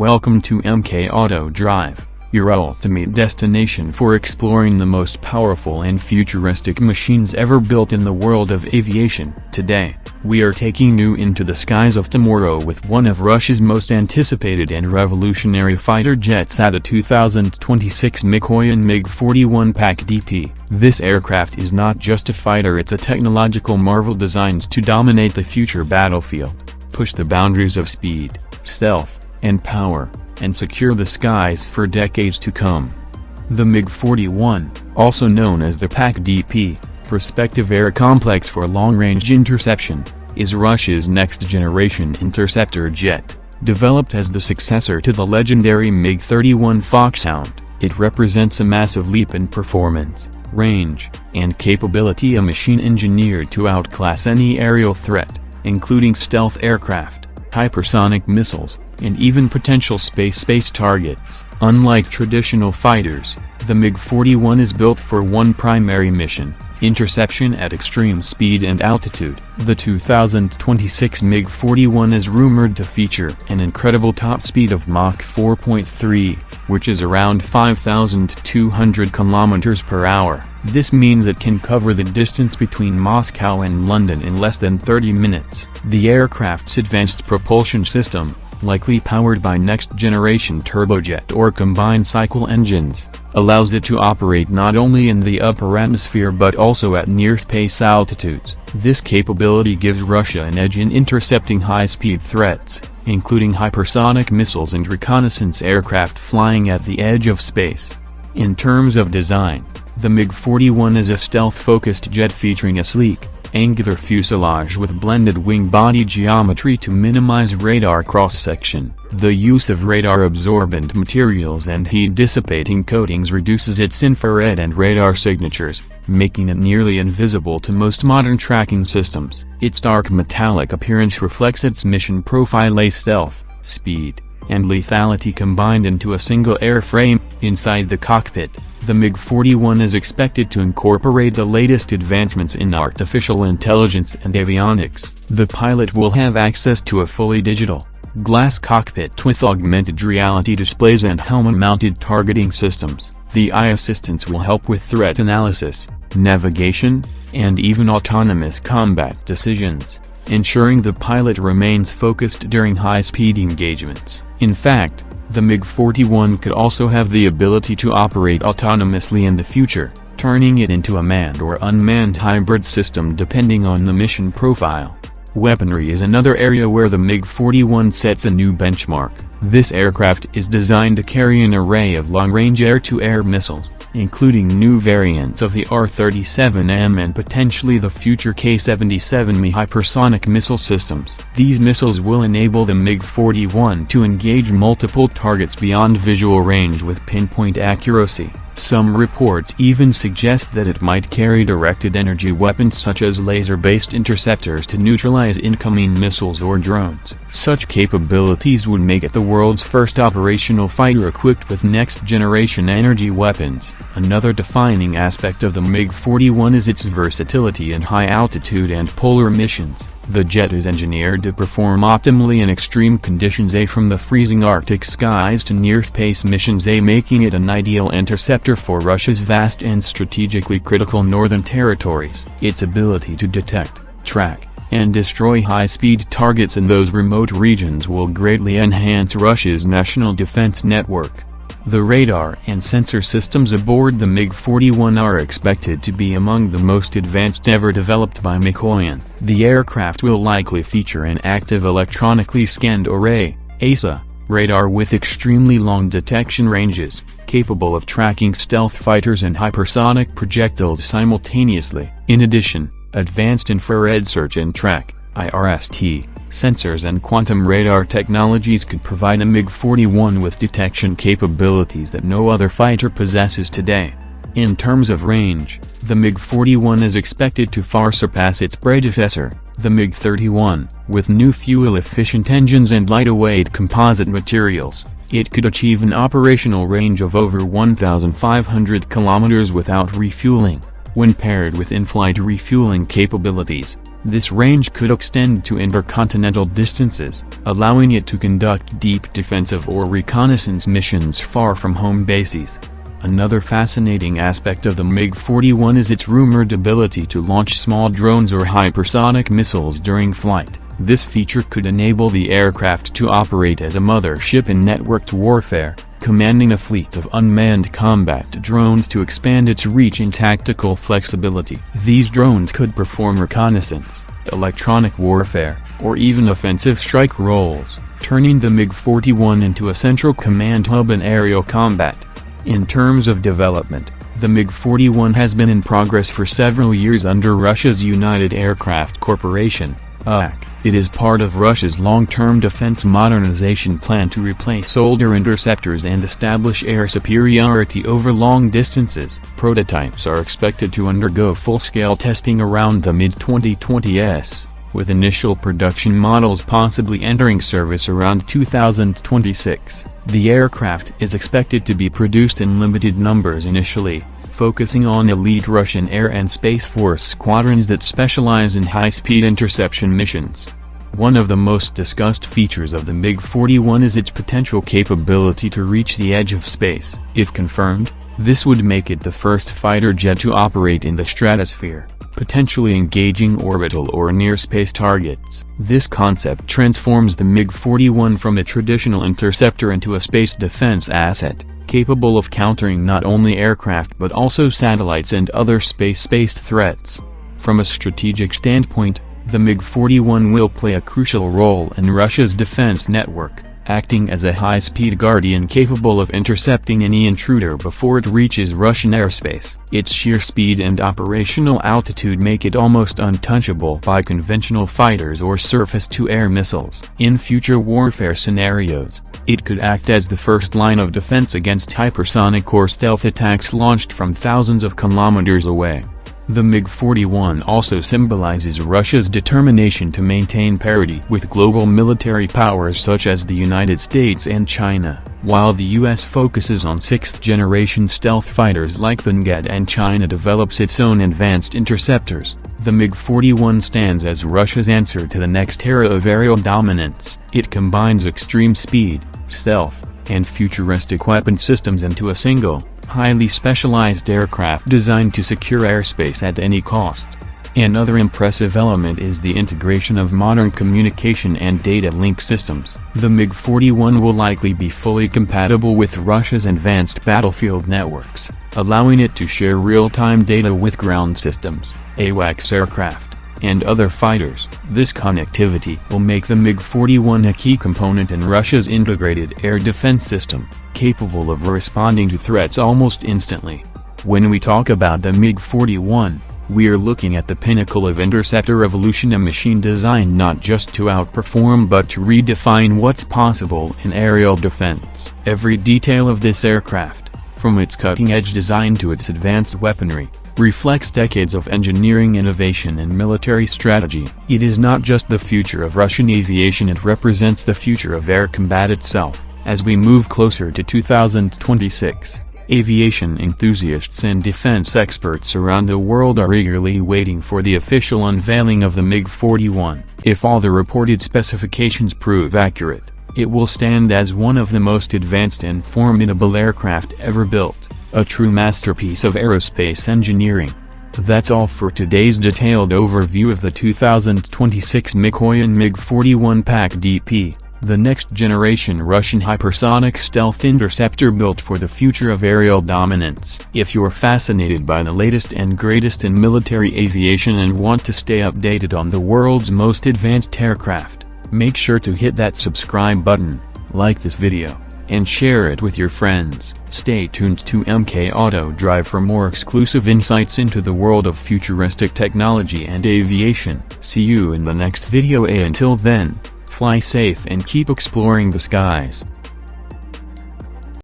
Welcome to MK Auto Drive, your ultimate destination for exploring the most powerful and futuristic machines ever built in the world of aviation. Today, we are taking you into the skies of tomorrow with one of Russia's most anticipated and revolutionary fighter jets at the 2026 Mikoyan MiG-41 PAK DP. This aircraft is not just a fighter, it's a technological marvel designed to dominate the future battlefield, push the boundaries of speed, stealth, and power, and secure the skies for decades to come. The MiG-41, also known as the PAK DP, Prospective Air Complex for Long-Range Interception, is Russia's next-generation interceptor jet. Developed as the successor to the legendary MiG-31 Foxhound, it represents a massive leap in performance, range, and capability, a machine engineered to outclass any aerial threat, including stealth aircraft, hypersonic missiles, and even potential space targets. Unlike traditional fighters, the MiG-41 is built for one primary mission: interception at extreme speed and altitude. The 2026 MiG-41 is rumored to feature an incredible top speed of Mach 4.3, which is around 5,200 km per hour. This means it can cover the distance between Moscow and London in less than 30 minutes. The aircraft's advanced propulsion system, likely powered by next-generation turbojet or combined-cycle engines, allows it to operate not only in the upper atmosphere but also at near-space altitudes. This capability gives Russia an edge in intercepting high-speed threats, including hypersonic missiles and reconnaissance aircraft flying at the edge of space. In terms of design, the MiG-41 is a stealth-focused jet featuring a sleek, angular fuselage with blended wing-body geometry to minimize radar cross-section. The use of radar-absorbent materials and heat-dissipating coatings reduces its infrared and radar signatures, making it nearly invisible to most modern tracking systems. Its dark metallic appearance reflects its mission profile: stealth, speed, and lethality combined into a single airframe. Inside the cockpit, the MiG-41 is expected to incorporate the latest advancements in artificial intelligence and avionics. The pilot will have access to a fully digital, glass cockpit with augmented reality displays and helmet-mounted targeting systems. The AI assistance will help with threat analysis, navigation, and even autonomous combat decisions, ensuring the pilot remains focused during high-speed engagements. In fact, the MiG-41 could also have the ability to operate autonomously in the future, turning it into a manned or unmanned hybrid system depending on the mission profile. Weaponry is another area where the MiG-41 sets a new benchmark. This aircraft is designed to carry an array of long-range air-to-air missiles, including new variants of the R-37M and potentially the future K-77M hypersonic missile systems. These missiles will enable the MiG-41 to engage multiple targets beyond visual range with pinpoint accuracy. Some reports even suggest that it might carry directed energy weapons such as laser-based interceptors to neutralize incoming missiles or drones. Such capabilities would make it the world's first operational fighter equipped with next-generation energy weapons. Another defining aspect of the MiG-41 is its versatility in high-altitude and polar missions. The jet is engineered to perform optimally in extreme conditions, from the freezing Arctic skies to near-space missions, making it an ideal interceptor for Russia's vast and strategically critical northern territories. Its ability to detect, track, and destroy high-speed targets in those remote regions will greatly enhance Russia's national defense network. The radar and sensor systems aboard the MiG-41 are expected to be among the most advanced ever developed by Mikoyan. The aircraft will likely feature an active electronically scanned array (AESA) radar with extremely long detection ranges, capable of tracking stealth fighters and hypersonic projectiles simultaneously. In addition, advanced infrared search and track (IRST) sensors and quantum radar technologies could provide a MiG-41 with detection capabilities that no other fighter possesses today. In terms of range, the MiG-41 is expected to far surpass its predecessor, the MiG-31. With new fuel-efficient engines and lighter-weight composite materials, it could achieve an operational range of over 1,500 km without refueling. When paired with in-flight refueling capabilities, this range could extend to intercontinental distances, allowing it to conduct deep defensive or reconnaissance missions far from home bases. Another fascinating aspect of the MiG-41 is its rumored ability to launch small drones or hypersonic missiles during flight. This feature could enable the aircraft to operate as a mothership in networked warfare, commanding a fleet of unmanned combat drones to expand its reach and tactical flexibility. These drones could perform reconnaissance, electronic warfare, or even offensive strike roles, turning the MiG-41 into a central command hub in aerial combat. In terms of development, the MiG-41 has been in progress for several years under Russia's United Aircraft Corporation, UAC. It is part of Russia's long-term defense modernization plan to replace older interceptors and establish air superiority over long distances. Prototypes are expected to undergo full-scale testing around the mid-2020s, with initial production models possibly entering service around 2026. The aircraft is expected to be produced in limited numbers initially, focusing on elite Russian Air and Space Force squadrons that specialize in high-speed interception missions. One of the most discussed features of the MiG-41 is its potential capability to reach the edge of space. If confirmed, this would make it the first fighter jet to operate in the stratosphere, potentially engaging orbital or near-space targets. This concept transforms the MiG-41 from a traditional interceptor into a space defense asset, capable of countering not only aircraft but also satellites and other space-based threats. From a strategic standpoint, the MiG-41 will play a crucial role in Russia's defense network, acting as a high-speed guardian capable of intercepting any intruder before it reaches Russian airspace. Its sheer speed and operational altitude make it almost untouchable by conventional fighters or surface-to-air missiles. In future warfare scenarios, it could act as the first line of defense against hypersonic or stealth attacks launched from thousands of kilometers away. The MiG-41 also symbolizes Russia's determination to maintain parity with global military powers such as the United States and China. While the US focuses on sixth-generation stealth fighters like the NGAD and China develops its own advanced interceptors, the MiG-41 stands as Russia's answer to the next era of aerial dominance. It combines extreme speed, stealth, and futuristic weapon systems into a single, highly specialized aircraft designed to secure airspace at any cost. Another impressive element is the integration of modern communication and data link systems. The MiG-41 will likely be fully compatible with Russia's advanced battlefield networks, allowing it to share real-time data with ground systems, AWACS aircraft, and other fighters. This connectivity will make the MiG-41 a key component in Russia's integrated air defense system, capable of responding to threats almost instantly. When we talk about the MiG-41, we are looking at the pinnacle of interceptor evolution, a machine designed not just to outperform but to redefine what's possible in aerial defense. Every detail of this aircraft, from its cutting-edge design to its advanced weaponry, reflects decades of engineering innovation and military strategy. It is not just the future of Russian aviation, it represents the future of air combat itself. As we move closer to 2026, aviation enthusiasts and defense experts around the world are eagerly waiting for the official unveiling of the MiG-41. If all the reported specifications prove accurate, it will stand as one of the most advanced and formidable aircraft ever built, a true masterpiece of aerospace engineering. That's all for today's detailed overview of the 2026 Mikoyan MiG-41 PAK DP, the next-generation Russian hypersonic stealth interceptor built for the future of aerial dominance. If you're fascinated by the latest and greatest in military aviation and want to stay updated on the world's most advanced aircraft, make sure to hit that subscribe button, like this video, and share it with your friends. Stay tuned to MK Auto Drive for more exclusive insights into the world of futuristic technology and aviation. See you in the next video. Until then, fly safe and keep exploring the skies.